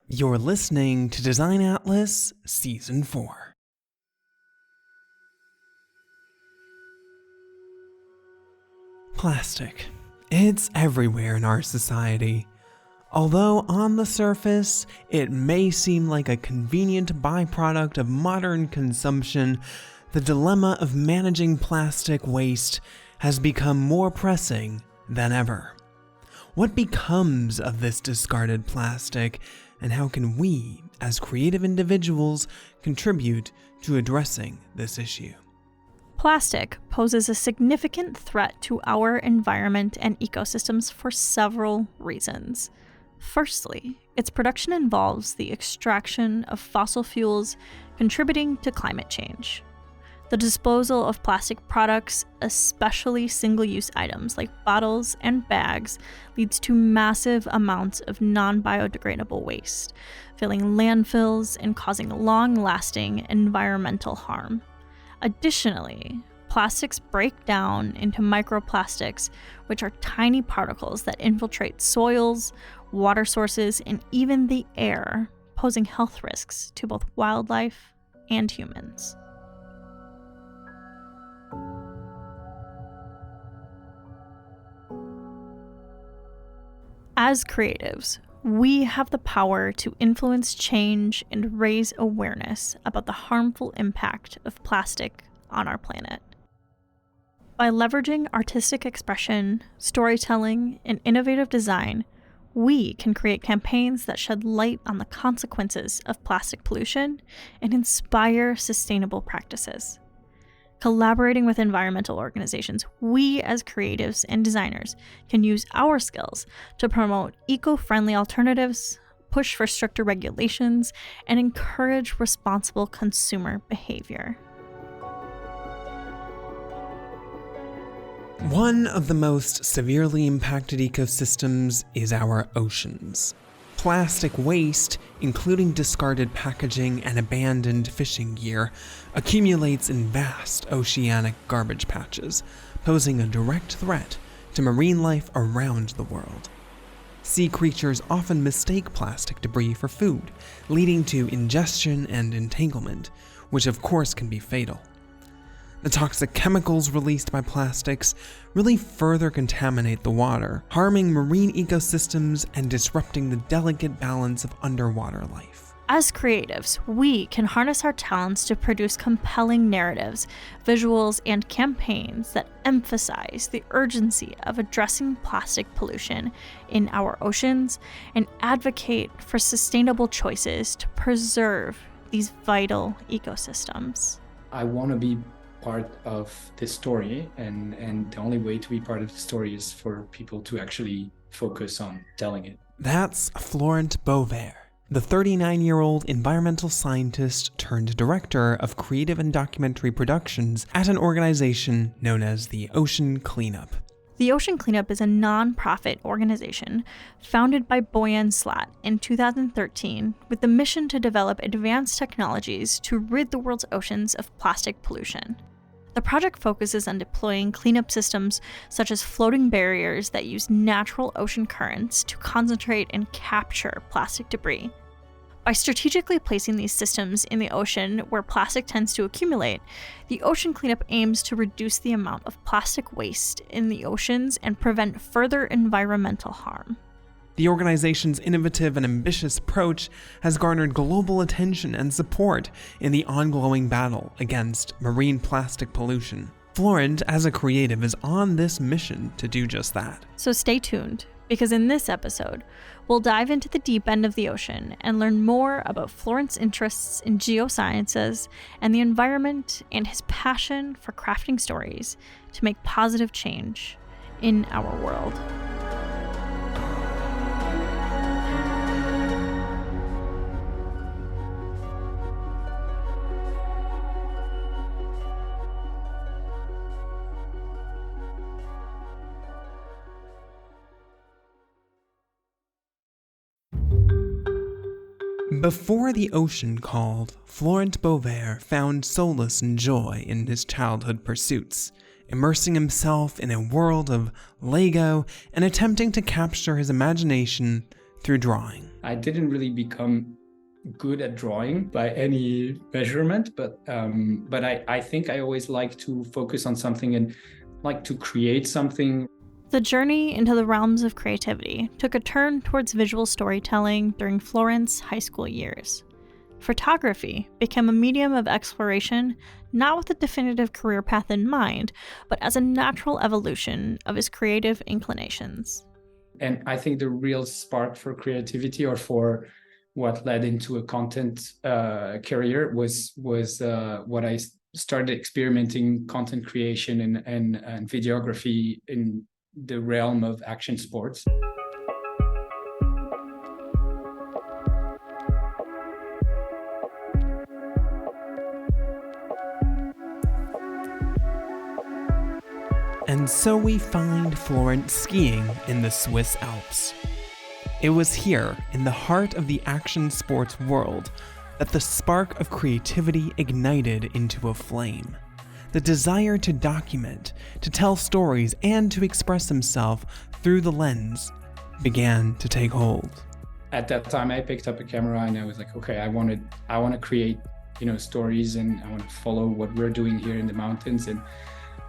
You're listening to Design Atlas Season 4. Plastic. It's everywhere in our society. Although on the surface, it may seem like a convenient byproduct of modern consumption, the dilemma of managing plastic waste has become more pressing than ever. What becomes of this discarded plastic, and how can we, as creative individuals, contribute to addressing this issue? Plastic poses a significant threat to our environment and ecosystems for several reasons. Firstly, its production involves the extraction of fossil fuels, contributing to climate change. The disposal of plastic products, especially single-use items like bottles and bags, leads to massive amounts of non-biodegradable waste, filling landfills and causing long-lasting environmental harm. Additionally, plastics break down into microplastics, which are tiny particles that infiltrate soils, water sources, and even the air, posing health risks to both wildlife and humans. As creatives, we have the power to influence change and raise awareness about the harmful impact of plastic on our planet. By leveraging artistic expression, storytelling, and innovative design, we can create campaigns that shed light on the consequences of plastic pollution and inspire sustainable practices. Collaborating with environmental organizations, we as creatives and designers can use our skills to promote eco-friendly alternatives, push for stricter regulations, and encourage responsible consumer behavior. One of the most severely impacted ecosystems is our oceans. Plastic waste, including discarded packaging and abandoned fishing gear, accumulates in vast oceanic garbage patches, posing a direct threat to marine life around the world. Sea creatures often mistake plastic debris for food, leading to ingestion and entanglement, which of course can be fatal. The toxic chemicals released by plastics really further contaminate the water, harming marine ecosystems and disrupting the delicate balance of underwater life. As creatives, we can harness our talents to produce compelling narratives, visuals, and campaigns that emphasize the urgency of addressing plastic pollution in our oceans and advocate for sustainable choices to preserve these vital ecosystems. I want to be part of this story, and the only way to be part of the story is for people to actually focus on telling it. That's Florent Beauverd, the 39-year-old environmental scientist turned director of creative and documentary productions at an organization known as the Ocean Cleanup. The Ocean Cleanup is a non-profit organization founded by Boyan Slat in 2013 with the mission to develop advanced technologies to rid the world's oceans of plastic pollution. The project focuses on deploying cleanup systems such as floating barriers that use natural ocean currents to concentrate and capture plastic debris. By strategically placing these systems in the ocean where plastic tends to accumulate, the Ocean Cleanup aims to reduce the amount of plastic waste in the oceans and prevent further environmental harm. The organization's innovative and ambitious approach has garnered global attention and support in the ongoing battle against marine plastic pollution. Florent, as a creative, is on this mission to do just that. So stay tuned, because in this episode, we'll dive into the deep end of the ocean and learn more about Florent's interests in geosciences and the environment and his passion for crafting stories to make positive change in our world. Before the ocean called, Florent Beauverd found solace and joy in his childhood pursuits, immersing himself in a world of Lego and attempting to capture his imagination through drawing. I didn't really become good at drawing by any measurement, but I think I always like to focus on something and like to create something. The journey into the realms of creativity took a turn towards visual storytelling during Florent's high school years. Photography became a medium of exploration, not with a definitive career path in mind, but as a natural evolution of his creative inclinations. And I think the real spark for creativity, or for what led into a content career, was what I started experimenting content creation and videography in the realm of action sports. And so we find Florent skiing in the Swiss Alps. It was here, in the heart of the action sports world, that the spark of creativity ignited into a flame. The desire to document, to tell stories, and to express himself through the lens began to take hold. At that time, I picked up a camera and I was like, okay, I want to create, stories, and I want to follow what we're doing here in the mountains. And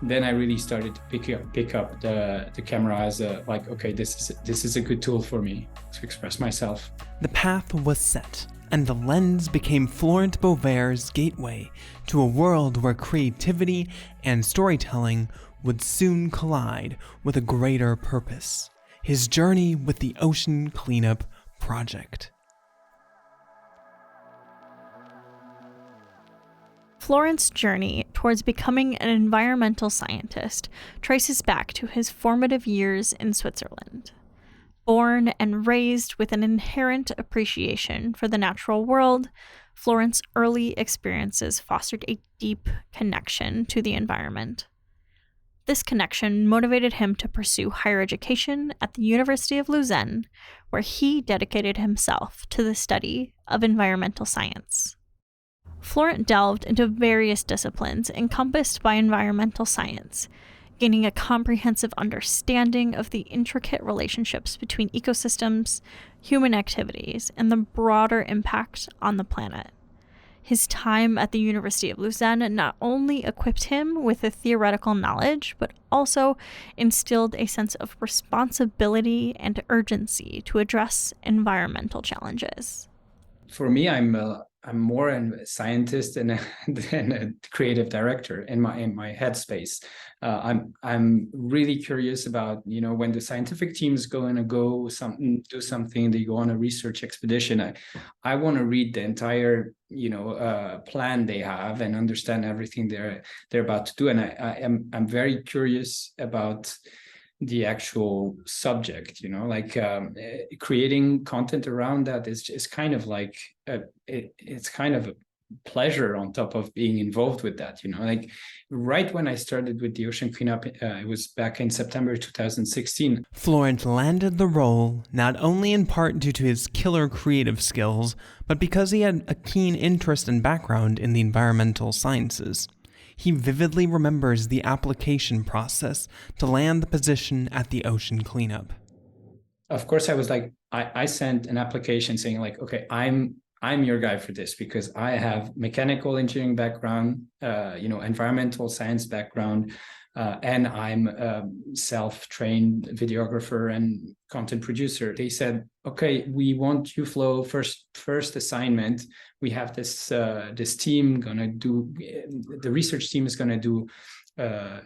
then I really started to pick up the camera as okay, this is a good tool for me to express myself. The path was set, and the lens became Florent Beauverd's gateway to a world where creativity and storytelling would soon collide with a greater purpose: his journey with the Ocean Cleanup Project. Florent's journey towards becoming an environmental scientist traces back to his formative years in Switzerland. Born and raised with an inherent appreciation for the natural world, Florent's early experiences fostered a deep connection to the environment. This connection motivated him to pursue higher education at the University of Lausanne, where he dedicated himself to the study of environmental science. Florent delved into various disciplines encompassed by environmental science, gaining a comprehensive understanding of the intricate relationships between ecosystems, human activities, and the broader impact on the planet. His time at the University of Lausanne not only equipped him with the theoretical knowledge, but also instilled a sense of responsibility and urgency to address environmental challenges. For me, I'm more a scientist than a creative director in my headspace. I'm really curious about, when the scientific team is going to do something, they go on a research expedition. I want to read the entire plan they have and understand everything they're about to do. And I'm very curious about the actual subject, creating content around that is kind of like it's kind of a pleasure on top of being involved with that. Right when I started with the Ocean Cleanup, it was back in September 2016. Florent landed the role not only in part due to his killer creative skills, but because he had a keen interest and background in the environmental sciences. He vividly remembers the application process to land the position at the Ocean Cleanup. Of course, I was like, I sent an application saying okay, I'm your guy for this, because I have mechanical engineering background, environmental science background, and I'm a self-trained videographer and content producer. They said, okay, we want you, Flo, first assignment. We have this team gonna do, the research team is gonna do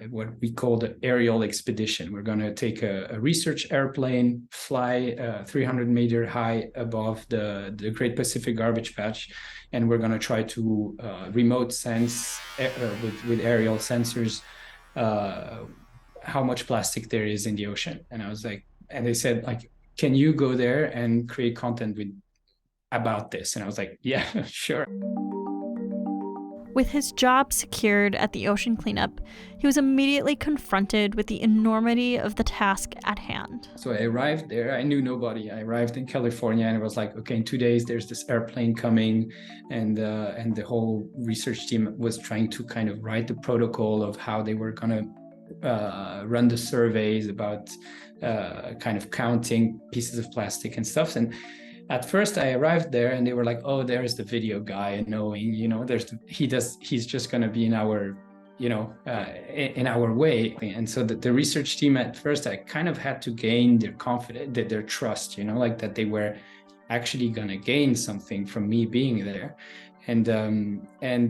what we call the aerial expedition. We're gonna take a research airplane, fly 300-meter high above the Great Pacific Garbage Patch, and we're gonna try to remote sense with aerial sensors how much plastic there is in the ocean. And I was like, and they said, can you go there and create content about this? And I was like, yeah, sure. With his job secured at the Ocean Cleanup, he was immediately confronted with the enormity of the task at hand. So I arrived there. I knew nobody. I arrived in California, and it was like, okay, in 2 days, there's this airplane coming, and the whole research team was trying to kind of write the protocol of how they were gonna run the surveys about kind of counting pieces of plastic and stuff. And at first I arrived there and they were like, oh, there's the video guy knowing, he's just going to be in our, in our way. And so the research team at first, I kind of had to gain their confidence, their trust, like that they were actually going to gain something from me being there. And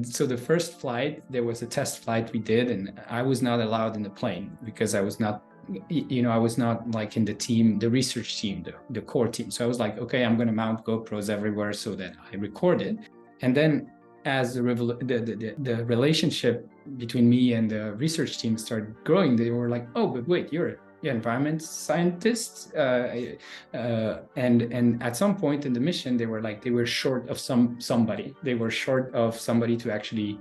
so the first flight, there was a test flight we did, and I was not allowed in the plane because I was not, I was not like in the team, the research team, the core team. So I was like, okay, I'm going to mount GoPros everywhere so that I record it. And then as the relationship between me and the research team started growing, they were like, oh, but wait, you're environment scientist, and at some point in the mission, they were short of somebody. They were short of somebody to actually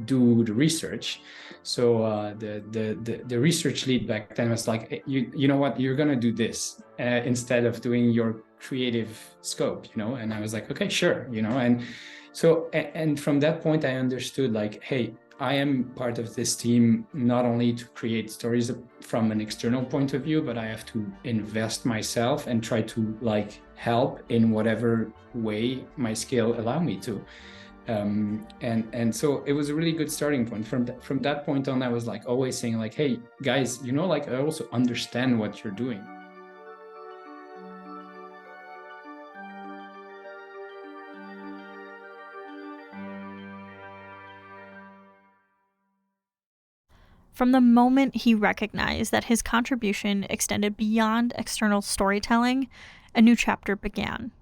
do the research. So the research lead back then was like, hey, you know what, you're gonna do this instead of doing your creative scope, And I was like, okay, sure, and so and from that point, I understood like, hey, I am part of this team not only to create stories from an external point of view, but I have to invest myself and try to like help in whatever way my skill allow me to. And so it was a really good starting point. From that point on, I was like always saying like, hey guys, like I also understand what you're doing. From the moment he recognized that his contribution extended beyond external storytelling, a new chapter began.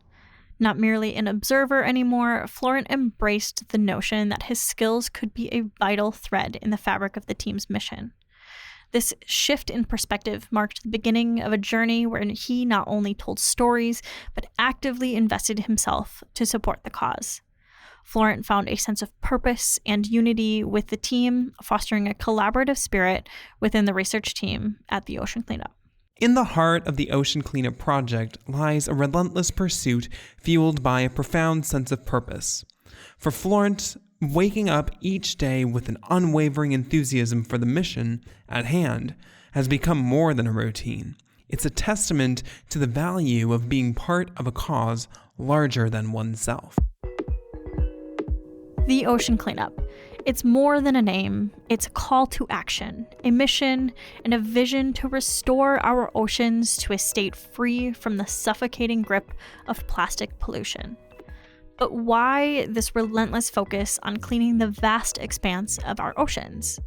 Not merely an observer anymore, Florent embraced the notion that his skills could be a vital thread in the fabric of the team's mission. This shift in perspective marked the beginning of a journey wherein he not only told stories, but actively invested himself to support the cause. Florent found a sense of purpose and unity with the team, fostering a collaborative spirit within the research team at the Ocean Cleanup. In the heart of the Ocean Cleanup project lies a relentless pursuit fueled by a profound sense of purpose. For Florent, waking up each day with an unwavering enthusiasm for the mission at hand has become more than a routine. It's a testament to the value of being part of a cause larger than oneself. The Ocean Cleanup. It's more than a name, it's a call to action, a mission, and a vision to restore our oceans to a state free from the suffocating grip of plastic pollution. But why this relentless focus on cleaning the vast expanse of our oceans?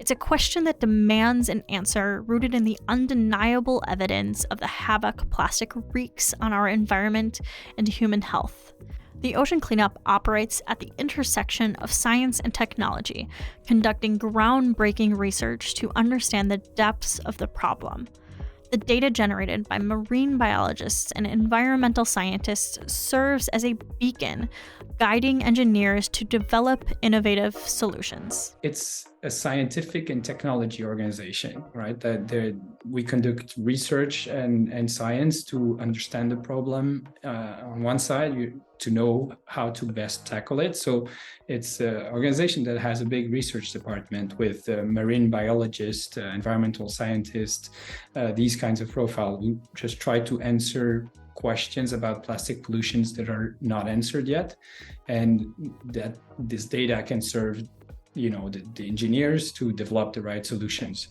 It's a question that demands an answer rooted in the undeniable evidence of the havoc plastic wreaks on our environment and human health. The Ocean Cleanup operates at the intersection of science and technology, conducting groundbreaking research to understand the depths of the problem. The data generated by marine biologists and environmental scientists serves as a beacon, guiding engineers to develop innovative solutions. It's a scientific and technology organization, right? We conduct research and science to understand the problem on one side, to know how to best tackle it. So it's an organization that has a big research department with marine biologists, environmental scientists, these kinds of profiles. We just try to answer questions about plastic pollutions that are not answered yet, and that this data can serve the engineers to develop the right solutions.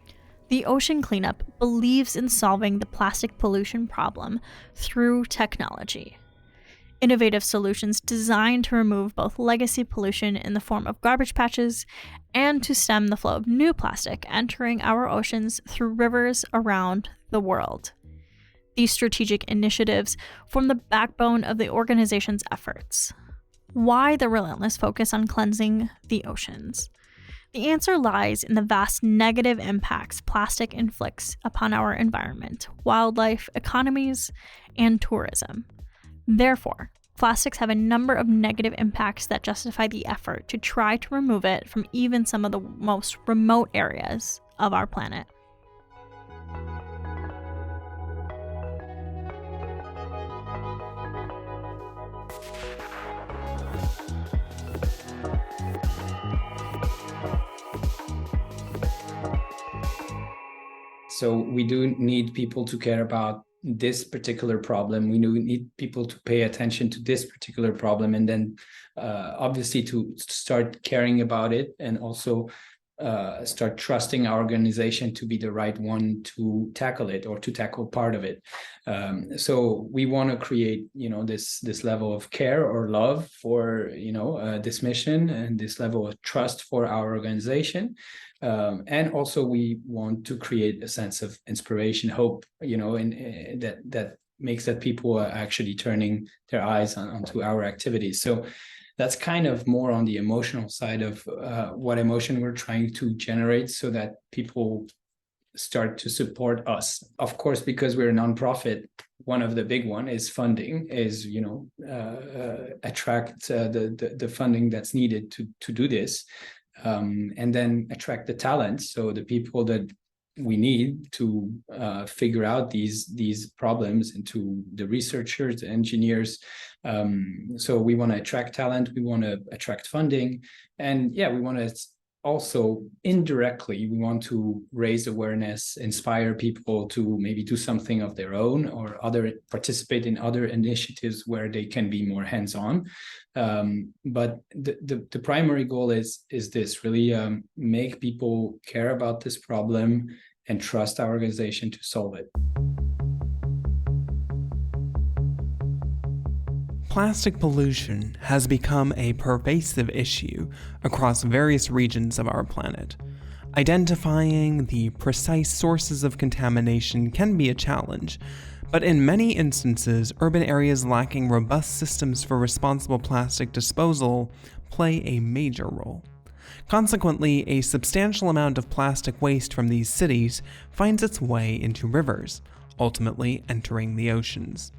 The Ocean Cleanup believes in solving the plastic pollution problem through technology. Innovative solutions designed to remove both legacy pollution in the form of garbage patches and to stem the flow of new plastic entering our oceans through rivers around the world. These strategic initiatives form the backbone of the organization's efforts. Why the relentless focus on cleansing the oceans? The answer lies in the vast negative impacts plastic inflicts upon our environment, wildlife, economies, and tourism. Therefore, plastics have a number of negative impacts that justify the effort to try to remove it from even some of the most remote areas of our planet. So we do need people to care about this particular problem. We need people to pay attention to this particular problem, and then obviously to start caring about it, and also start trusting our organization to be the right one to tackle it, or to tackle part of it. So we want to create, this level of care or love for, this mission, and this level of trust for our organization. And also we want to create a sense of inspiration, hope, and that makes that people are actually turning their eyes onto our activities. So that's kind of more on the emotional side of what emotion we're trying to generate, so that people start to support us. Of course, because we're a nonprofit, one of the big one is funding, is attract the funding that's needed to do this, and then attract the talent, so the people that we need to figure out these problems, into the researchers, the engineers. So we want to attract talent, we want to attract funding, and we want to also indirectly, we want to raise awareness, inspire people to maybe do something of their own, or participate in other initiatives where they can be more hands-on. But the primary goal is this, really make people care about this problem and trust our organization to solve it. Plastic pollution has become a pervasive issue across various regions of our planet. Identifying the precise sources of contamination can be a challenge, but in many instances, urban areas lacking robust systems for responsible plastic disposal play a major role. Consequently, a substantial amount of plastic waste from these cities finds its way into rivers, ultimately entering the oceans.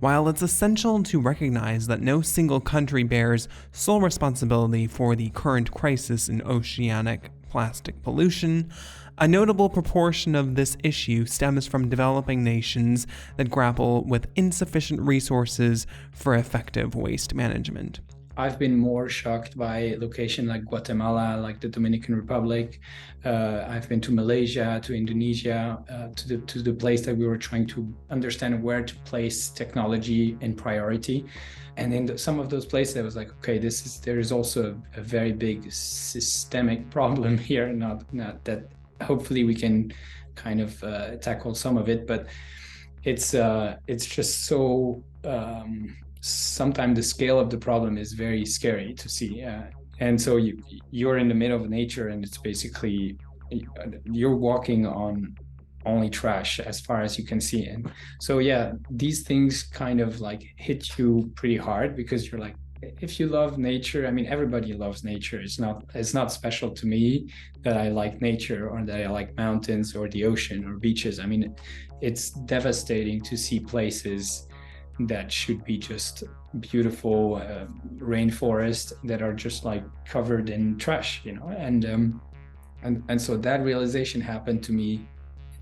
While it's essential to recognize that no single country bears sole responsibility for the current crisis in oceanic plastic pollution, a notable proportion of this issue stems from developing nations that grapple with insufficient resources for effective waste management. I've been more shocked by location like Guatemala, like the Dominican Republic. I've been to Malaysia, to Indonesia, to the place that we were trying to understand where to place technology in priority. And in some of those places, I was like, okay, there is also a very big systemic problem here. Not that hopefully we can kind of tackle some of it, but it's just so. Sometimes the scale of the problem is very scary to see, and so you're in the middle of nature, and it's basically you're walking on only trash as far as you can see. And so these things kind of like hit you pretty hard, because you're like, if you love nature, I mean, everybody loves nature. It's not special to me that I like nature, or that I like mountains or the ocean or beaches. I mean, it's devastating to see places that should be just beautiful rainforest that are just like covered in trash, and so that realization happened to me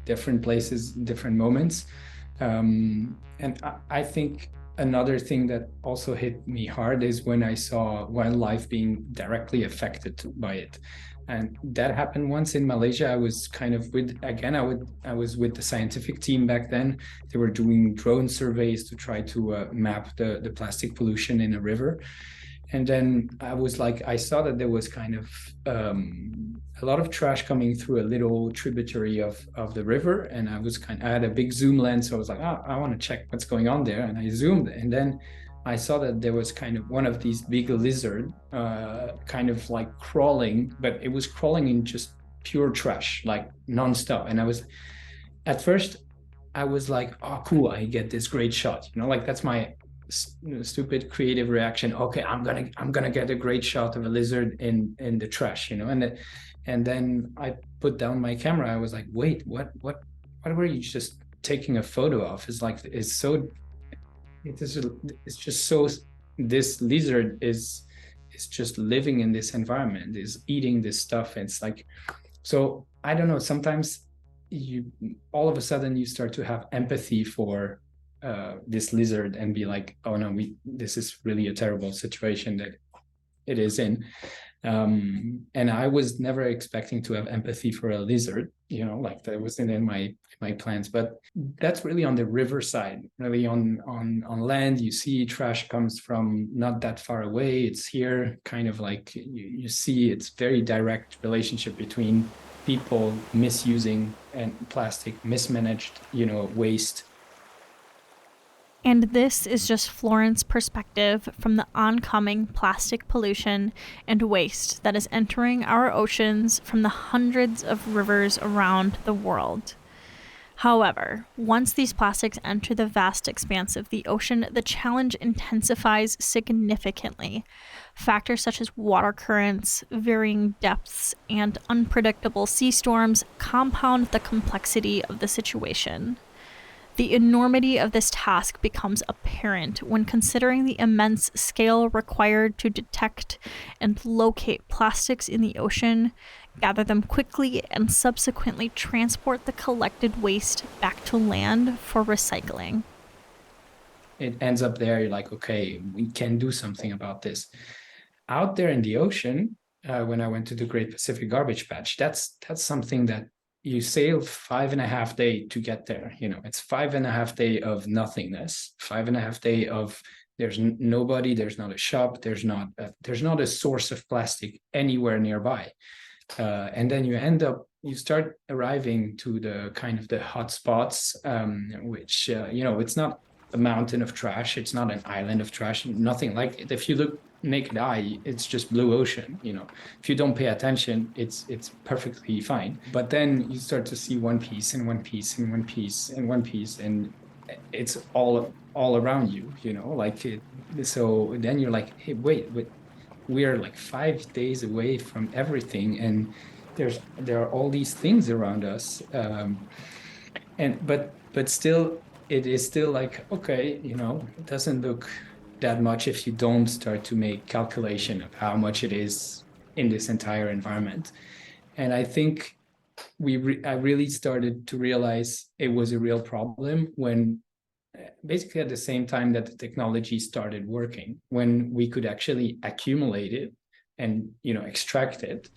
different places, different moments. And I think another thing that also hit me hard is when I saw wildlife being directly affected by it. And that happened once in Malaysia. I was kind of I was with the scientific team back then. They were doing drone surveys to try to map the plastic pollution in a river. And then I saw that there was kind of a lot of trash coming through a little tributary of the river. And I had a big zoom lens. So I was like, I want to check what's going on there. And I zoomed, and then I saw that there was kind of one of these big lizard kind of like crawling, but it was crawling in just pure trash, like nonstop. And at first I was like, oh, cool, I get this great shot. Like that's my stupid creative reaction. Okay, I'm gonna get a great shot of a lizard in the trash, and then I put down my camera. I was like, wait, what were you just taking a photo of? It's just so, this lizard is just living in this environment, is eating this stuff. And it's like, so I don't know, sometimes all of a sudden you start to have empathy for this lizard and be like, oh no, this is really a terrible situation that it is in. And I was never expecting to have empathy for a lizard, like that wasn't in my plans. But that's really on the river side. Really on land, you see trash comes from not that far away. It's here, kind of like you see it's very direct relationship between people misusing and plastic, mismanaged, waste. And this is just Florent's perspective from the oncoming plastic pollution and waste that is entering our oceans from the hundreds of rivers around the world. However, once these plastics enter the vast expanse of the ocean, the challenge intensifies significantly. Factors such as water currents, varying depths, and unpredictable sea storms compound the complexity of the situation. The enormity of this task becomes apparent when considering the immense scale required to detect and locate plastics in the ocean, gather them quickly, and subsequently transport the collected waste back to land for recycling. It ends up there, you're like, okay, we can do something about this. Out there in the ocean, when I went to the Great Pacific Garbage Patch, that's something that you sail 5.5 days to get there. It's 5.5 days of nothingness, 5.5 days of there's nobody, there's not a shop, there's not a source of plastic anywhere nearby. And then you start arriving to the kind of the hot spots, which, it's not a mountain of trash. It's not an island of trash, nothing like it. If you look naked eye, it's just blue ocean. If you don't pay attention, it's perfectly fine. But then you start to see one piece and one piece and one piece and one piece, and it's all around you, so then you're like, hey, wait, we are like 5 days away from everything, and there are all these things around us, but still it is still like, okay, it doesn't look that much if you don't start to make calculation of how much it is in this entire environment. And I think I really started to realize it was a real problem when basically at the same time that the technology started working, when we could actually accumulate it and extract it.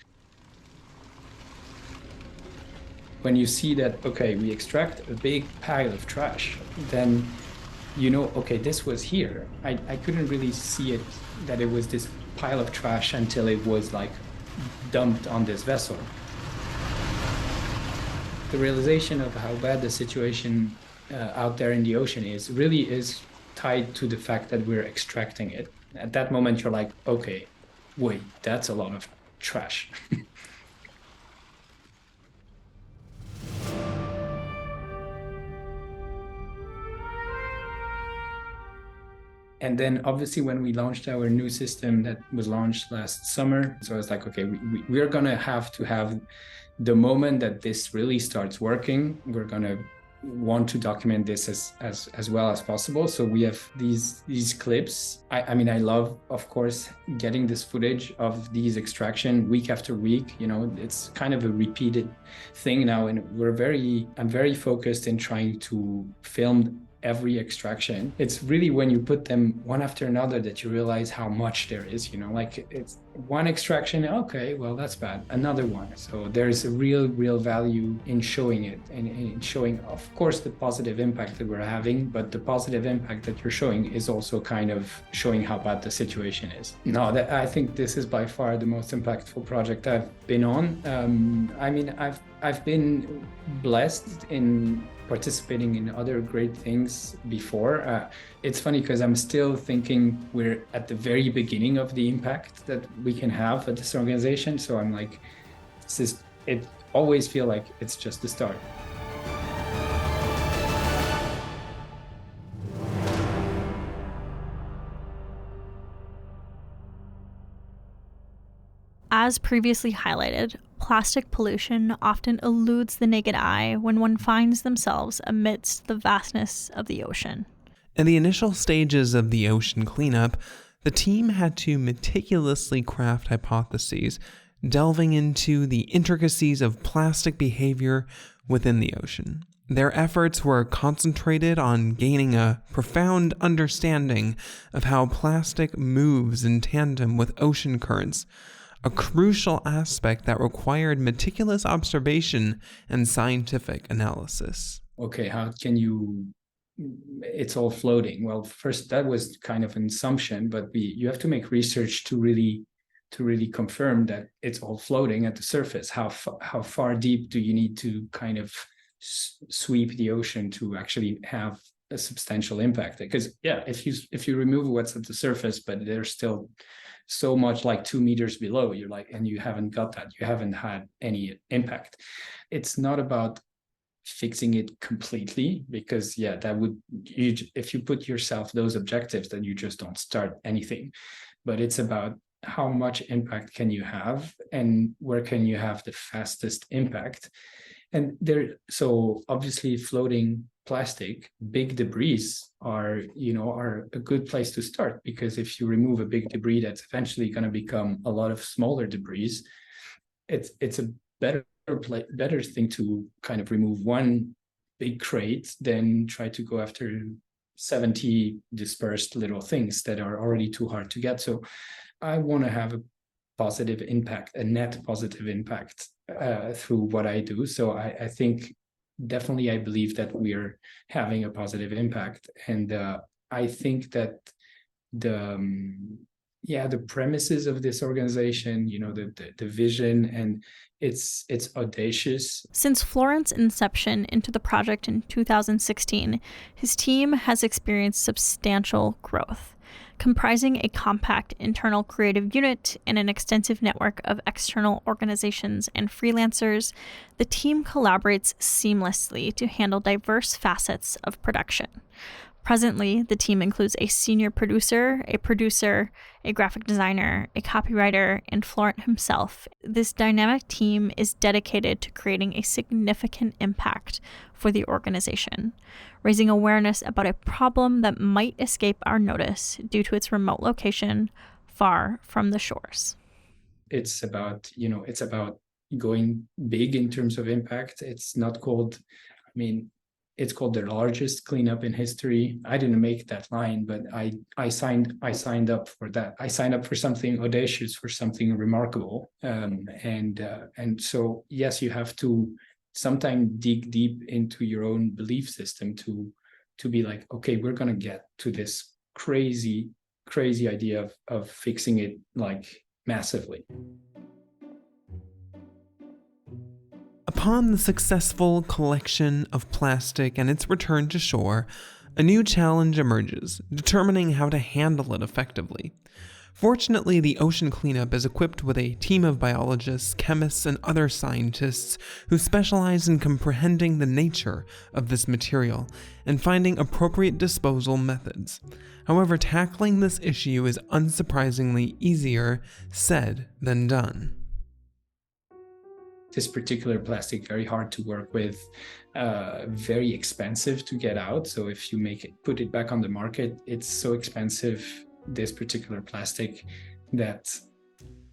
When you see that, okay, we extract a big pile of trash, then okay, this was here. I couldn't really see it, that it was this pile of trash until it was like dumped on this vessel. The realization of how bad the situation out there in the ocean really is tied to the fact that we're extracting it. At that moment, you're like, okay, wait, that's a lot of trash. And then obviously when we launched our new system that was launched last summer, so I was like, okay, we're going to have the moment that this really starts working, we're going to want to document this as well as possible. So we have these clips. I mean, I love, of course, getting this footage of these extraction week after week. It's kind of a repeated thing now, and I'm very focused in trying to film every extraction. It's really when you put them one after another that you realize how much there is, like it's one extraction, okay, well, that's bad, another one. So there's a real value in showing it and in showing, of course, the positive impact that we're having, but the positive impact that you're showing is also kind of showing how bad the situation is. No, I think this is by far the most impactful project I've been on. I mean, I've been blessed in participating in other great things before. It's funny because I'm still thinking we're at the very beginning of the impact that we can have at this organization. So I'm like, it always feel like it's just the start. As previously highlighted, plastic pollution often eludes the naked eye when one finds themselves amidst the vastness of the ocean. In the initial stages of the ocean cleanup, the team had to meticulously craft hypotheses, delving into the intricacies of plastic behavior within the ocean. Their efforts were concentrated on gaining a profound understanding of how plastic moves in tandem with ocean currents, a crucial aspect that required meticulous observation and scientific analysis. Okay, how can you, it's all floating. Well, first, that was kind of an assumption, but you have to make research to really confirm that it's all floating at the surface. How far deep do you need to kind of sweep the ocean to actually have a substantial impact? Because yeah, if you remove what's at the surface, but there's still so much like 2 meters below, you're like, and you haven't got that, you haven't had any impact. It's not about fixing it completely, because yeah, that would, if you put yourself those objectives, then you just don't start anything. But it's about how much impact can you have and where can you have the fastest impact. And there, so obviously floating plastic, big debris are a good place to start, because if you remove a big debris that's eventually going to become a lot of smaller debris, it's a better thing to kind of remove one big crate than try to go after 70 dispersed little things that are already too hard to get. So I want to have a positive impact, a net positive impact through what I do. So I think definitely I believe that we're having a positive impact. And I think that the premises of this organization, the vision, and it's audacious. Since Florent's inception into the project in 2016, his team has experienced substantial growth. Comprising a compact internal creative unit and an extensive network of external organizations and freelancers, the team collaborates seamlessly to handle diverse facets of production. Presently, the team includes a senior producer, a graphic designer, a copywriter, and Florent himself. This dynamic team is dedicated to creating a significant impact for the organization, raising awareness about a problem that might escape our notice due to its remote location far from the shores. It's about going big in terms of impact. It's not called, it's called the largest cleanup in history. I didn't make that line, but I signed up for that. I signed up for something audacious, for something remarkable. And so yes, you have to sometimes dig deep into your own belief system to be like, okay, we're gonna get to this crazy idea of fixing it like massively. Upon the successful collection of plastic and its return to shore, a new challenge emerges, determining how to handle it effectively. Fortunately, the ocean cleanup is equipped with a team of biologists, chemists, and other scientists who specialize in comprehending the nature of this material and finding appropriate disposal methods. However, tackling this issue is unsurprisingly easier said than done. This particular plastic, very hard to work with, very expensive to get out. So if you put it back on the market, it's so expensive, this particular plastic, that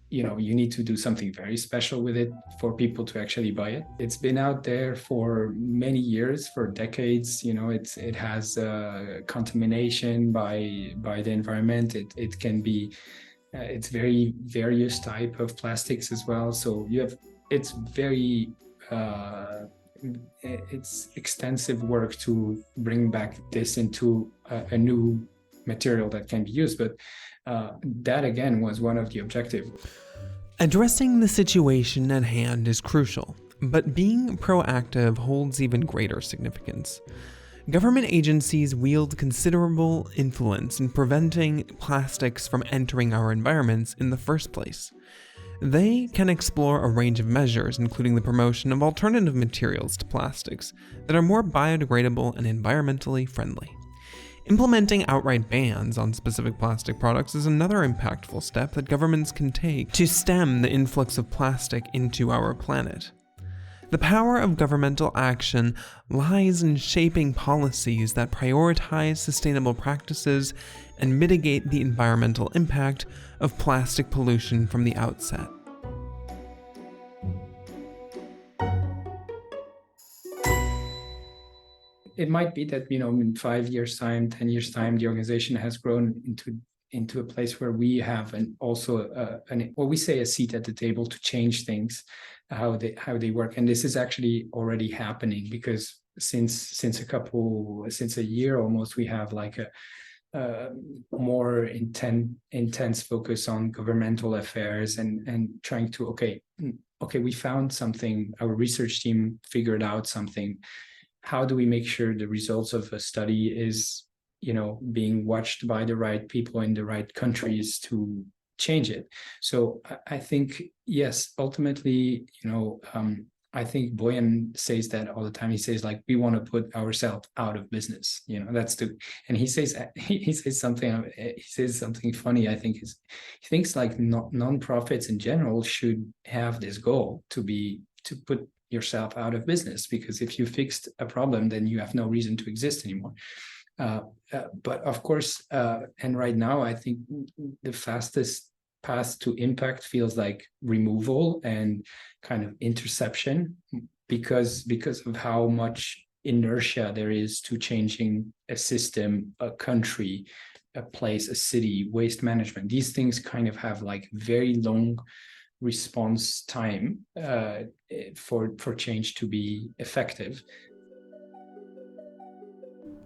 you need to do something very special with it for people to actually buy it. It's been out there for many years, for decades. It has contamination by the environment. It can be, it's very various type of plastics as well. So it's very it's extensive work to bring back this into a new material that can be used, but that again was one of the objectives. Addressing the situation at hand is crucial, but being proactive holds even greater significance. Government agencies wield considerable influence in preventing plastics from entering our environments in the first place. They can explore a range of measures, including the promotion of alternative materials to plastics that are more biodegradable and environmentally friendly. Implementing outright bans on specific plastic products is another impactful step that governments can take to stem the influx of plastic into our planet. The power of governmental action lies in shaping policies that prioritize sustainable practices and mitigate the environmental impact of plastic pollution from the outset. It might be that, in 5 years' time, 10 years' time, the organization has grown into into a place where we have we say a seat at the table to change things, how they work. And this is actually already happening, because since a year almost, we have like a more intense focus on governmental affairs and trying to okay, we found something, our research team figured out something. How do we make sure the results of a study is, being watched by the right people in the right countries to change it? So I think, yes, ultimately, I think Boyan says that all the time. He says, like, we want to put ourselves out of business. And he says something funny. I think he thinks like non-profits in general should have this goal to put yourself out of business, because if you fixed a problem, then you have no reason to exist anymore. But of course, and right now, I think the fastest path to impact feels like removal and kind of interception, because of how much inertia there is to changing a system, a country, a place, a city, waste management. These things kind of have like very long response time for change to be effective.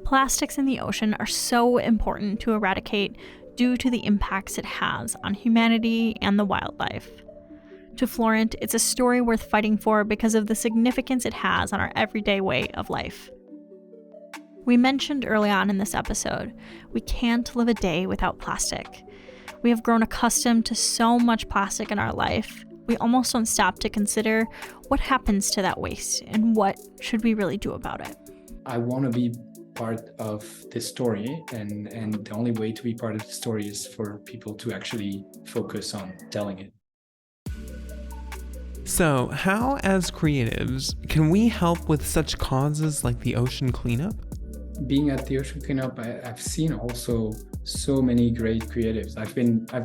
Plastics in the ocean are so important to eradicate due to the impacts it has on humanity and the wildlife. To Florent, it's a story worth fighting for because of the significance it has on our everyday way of life. We mentioned early on in this episode, we can't live a day without plastic. We have grown accustomed to so much plastic in our life, we almost don't stop to consider what happens to that waste and what should we really do about it. I want to be part of this story, and the only way to be part of the story is for people to actually focus on telling it. So, how, as creatives, can we help with such causes like the ocean cleanup? Being at the ocean cleanup, I've seen also so many great creatives. I've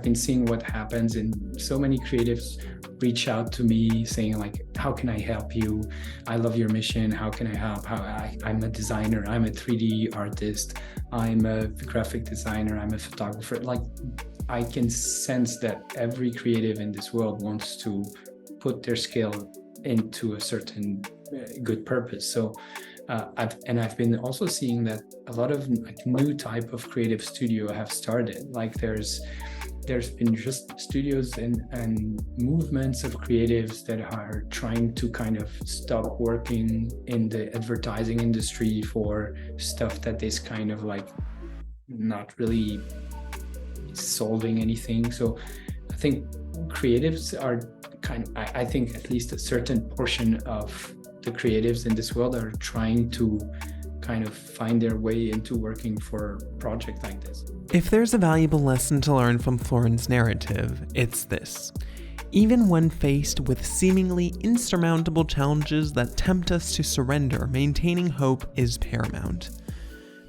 been seeing what happens, and so many creatives reach out to me saying like, how can I help you? I love your mission. How can I help? I'm a designer. I'm a 3D artist. I'm a graphic designer. I'm a photographer. Like, I can sense that every creative in this world wants to put their skill into a certain good purpose. So I've been also seeing that a lot of like new type of creative studio have started. Like there's been just studios and movements of creatives that are trying to kind of stop working in the advertising industry for stuff that is kind of like not really solving anything. So I think creatives are I think at least a certain portion of the creatives in this world are trying to kind of find their way into working for a project like this. If there's a valuable lesson to learn from Florent's narrative, it's this. Even when faced with seemingly insurmountable challenges that tempt us to surrender, maintaining hope is paramount.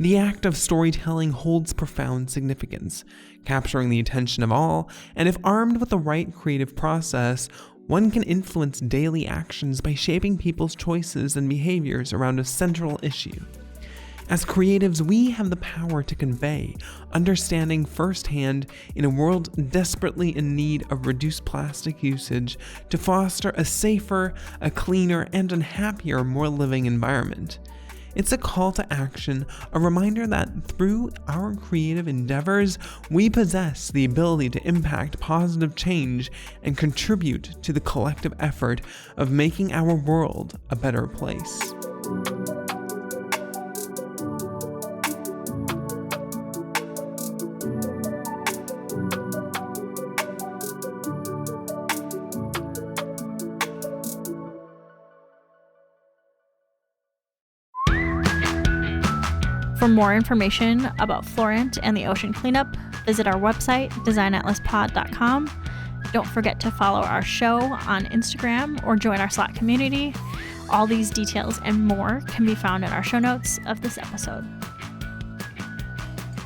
The act of storytelling holds profound significance, capturing the attention of all, and if armed with the right creative process, one can influence daily actions by shaping people's choices and behaviors around a central issue. As creatives, we have the power to convey, understanding firsthand in a world desperately in need of reduced plastic usage to foster a safer, a cleaner, and a happier, more living environment. It's a call to action, a reminder that through our creative endeavors, we possess the ability to impact positive change and contribute to the collective effort of making our world a better place. For more information about Florent and the ocean cleanup, visit our website, designatlaspod.com. Don't forget to follow our show on Instagram or join our Slack community. All these details and more can be found in our show notes of this episode.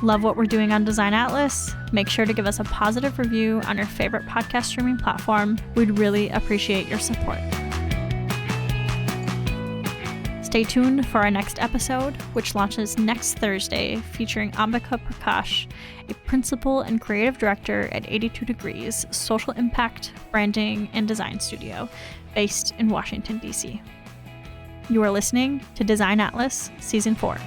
Love what we're doing on Design Atlas? Make sure to give us a positive review on your favorite podcast streaming platform. We'd really appreciate your support. Stay tuned for our next episode, which launches next Thursday, featuring Ambika Prakash, a principal and creative director at 82 Degrees social impact, branding, and design studio based in Washington, D.C. You are listening to Design Atlas Season 4.